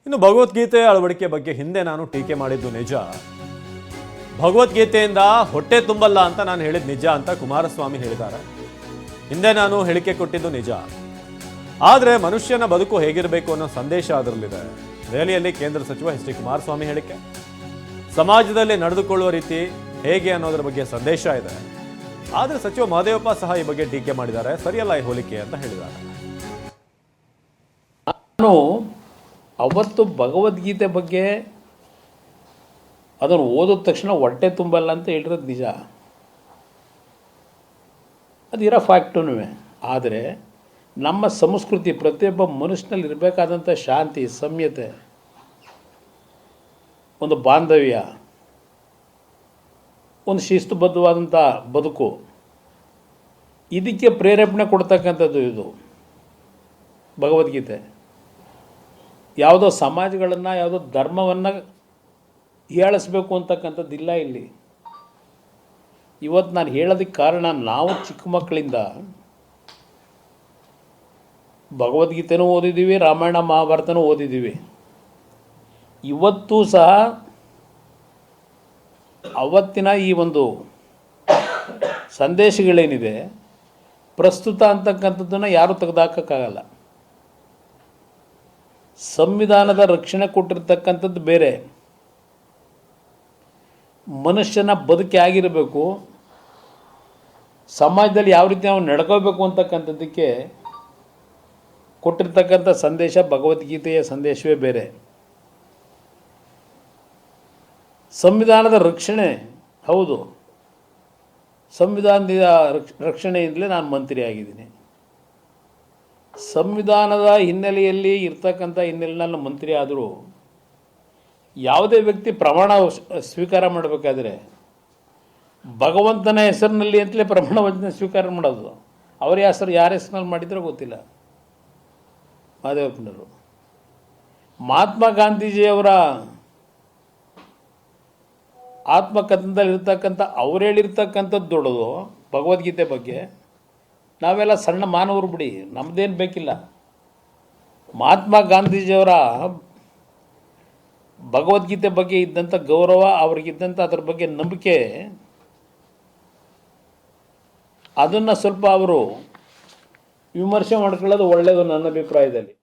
ಇನ್ನು ಭಗವದ್ಗೀತೆ ಅಳವಡಿಕೆ ಬಗ್ಗೆ ಹಿಂದೆ ನಾನು ಟೀಕೆ ಮಾಡಿದ್ದು ನಿಜ. ಭಗವದ್ಗೀತೆಯಿಂದ ಹೊಟ್ಟೆ ತುಂಬಲ್ಲ ಅಂತ ನಾನು ಹೇಳಿದ ನಿಜ ಅಂತ ಕುಮಾರಸ್ವಾಮಿ ಹೇಳಿದ್ದಾರೆ. ಹಿಂದೆ ನಾನು ಹೇಳಿಕೆ ಕೊಟ್ಟಿದ್ದು ನಿಜ. ಆದರೆ ಮನುಷ್ಯನ ಬದುಕು ಹೇಗಿರಬೇಕು ಅನ್ನೋ ಸಂದೇಶ ಅದರಲ್ಲಿದೆ. ದೆಹಲಿಯಲ್ಲಿ ಕೇಂದ್ರ ಸಚಿವ ಎಚ್ ಡಿ ಕುಮಾರಸ್ವಾಮಿ ಹೇಳಿಕೆ, ಸಮಾಜದಲ್ಲಿ ನಡೆದುಕೊಳ್ಳುವ ರೀತಿ ಹೇಗೆ ಅನ್ನೋದ್ರ ಬಗ್ಗೆ ಸಂದೇಶ ಇದೆ. ಆದರೆ ಸಚಿವ ಮಹದೇವಪ್ಪ ಸಹ ಈ ಬಗ್ಗೆ ಟೀಕೆ ಮಾಡಿದ್ದಾರೆ. ಸರಿಯಲ್ಲ ಈ ಹೋಲಿಕೆ ಅಂತ ಹೇಳಿದ್ದಾರೆ. ನಾನು ಅವತ್ತು ಭಗವದ್ಗೀತೆ ಬಗ್ಗೆ ಅದನ್ನು ಓದಿದ ತಕ್ಷಣ ಹೊಟ್ಟೆ ತುಂಬಲ್ಲ ಅಂತ ಹೇಳಿರೋದು ನಿಜ, ಅದಿರೋ ಫ್ಯಾಕ್ಟೂ. ಆದರೆ ನಮ್ಮ ಸಂಸ್ಕೃತಿ, ಪ್ರತಿಯೊಬ್ಬ ಮನುಷ್ಯನಲ್ಲಿ ಇರಬೇಕಾದಂಥ ಶಾಂತಿ, ಸಂಯತೆ, ಒಂದು ಬಾಂಧವ್ಯ, ಒಂದು ಶಿಸ್ತುಬದ್ಧವಾದಂಥ ಬದುಕು, ಇದಕ್ಕೆ ಪ್ರೇರೇಪಣೆ ಕೊಡ್ತಕ್ಕಂಥದ್ದು ಇದು ಭಗವದ್ಗೀತೆ. ಯಾವುದೋ ಸಮಾಜಗಳನ್ನು, ಯಾವುದೋ ಧರ್ಮವನ್ನು ಹೀಯಾಳಿಸ್ಬೇಕು ಅಂತಕ್ಕಂಥದ್ದಿಲ್ಲ ಇಲ್ಲಿ. ಇವತ್ತು ನಾನು ಹೇಳೋದಕ್ಕೆ ಕಾರಣ, ನಾವು ಚಿಕ್ಕ ಮಕ್ಕಳಿಂದ ಭಗವದ್ಗೀತೆನೂ ಓದಿದ್ದೀವಿ, ರಾಮಾಯಣ ಮಹಾಭಾರತನೂ ಓದಿದ್ದೀವಿ. ಇವತ್ತೂ ಸಹ ಅವತ್ತಿನ ಈ ಒಂದು ಸಂದೇಶಗಳೇನಿದೆ ಪ್ರಸ್ತುತ ಅಂತಕ್ಕಂಥದ್ದನ್ನು ಯಾರೂ ತೆಗೆದುಹಾಕೋಕ್ಕಾಗಲ್ಲ. ಸಂವಿಧಾನದ ರಕ್ಷಣೆ ಕೊಟ್ಟಿರ್ತಕ್ಕಂಥದ್ದು ಬೇರೆ, ಮನುಷ್ಯನ ಬದುಕಿ ಆಗಿರಬೇಕು, ಸಮಾಜದಲ್ಲಿ ಯಾವ ರೀತಿ ನಾವು ನಡ್ಕೋಬೇಕು ಅಂತಕ್ಕಂಥದ್ದಕ್ಕೆ ಕೊಟ್ಟಿರ್ತಕ್ಕಂಥ ಸಂದೇಶ, ಭಗವದ್ಗೀತೆಯ ಸಂದೇಶವೇ ಬೇರೆ. ಸಂವಿಧಾನದ ರಕ್ಷಣೆ ಹೌದು, ಸಂವಿಧಾನದ ರಕ್ಷಣೆಯಿಂದಲೇ ನಾನು ಮಂತ್ರಿ ಆಗಿದ್ದೀನಿ. ಸಂವಿಧಾನದ ಹಿನ್ನೆಲೆಯಲ್ಲಿ ಇರ್ತಕ್ಕಂಥ ಹಿನ್ನೆಲೆಯಲ್ಲಿ ಮಂತ್ರಿ ಆದರೂ ಯಾವುದೇ ವ್ಯಕ್ತಿ ಪ್ರಮಾಣ ಸ್ವೀಕಾರ ಮಾಡಬೇಕಾದ್ರೆ ಭಗವಂತನ ಹೆಸರಿನಲ್ಲಿ ಅಂತಲೇ ಪ್ರಮಾಣ ವಚನ ಸ್ವೀಕಾರ ಮಾಡೋದು. ಅವರ ಹೆಸರು ಯಾರ ಹೆಸರಿನಲ್ಲಿ ಮಾಡಿದ್ರೂ ಗೊತ್ತಿಲ್ಲ. ಮಹದೇವಪ್ಪನವರು, ಮಹಾತ್ಮ ಗಾಂಧೀಜಿಯವರ ಆತ್ಮಕಥನದಲ್ಲಿ ಇರ್ತಕ್ಕಂಥ ಅವ್ರು ಹೇಳಿರ್ತಕ್ಕಂಥದ್ದು ದೊಡ್ಡದು ಭಗವದ್ಗೀತೆ ಬಗ್ಗೆ. ನಾವೆಲ್ಲ ಸಣ್ಣ ಮಾನವರು ಬಿಡಿ, ನಮ್ಮದೇನು ಬೇಕಿಲ್ಲ. ಮಹಾತ್ಮ ಗಾಂಧೀಜಿಯವರ ಭಗವದ್ಗೀತೆ ಬಗ್ಗೆ ಇದ್ದಂಥ ಗೌರವ, ಅವ್ರಿಗಿದ್ದಂಥ ಅದ್ರ ಬಗ್ಗೆ ನಂಬಿಕೆ, ಅದನ್ನು ಸ್ವಲ್ಪ ಅವರು ವಿಮರ್ಶೆ ಮಾಡ್ಕೊಳ್ಳೋದು ಒಳ್ಳೆಯದು ನನ್ನ ಅಭಿಪ್ರಾಯದಲ್ಲಿ.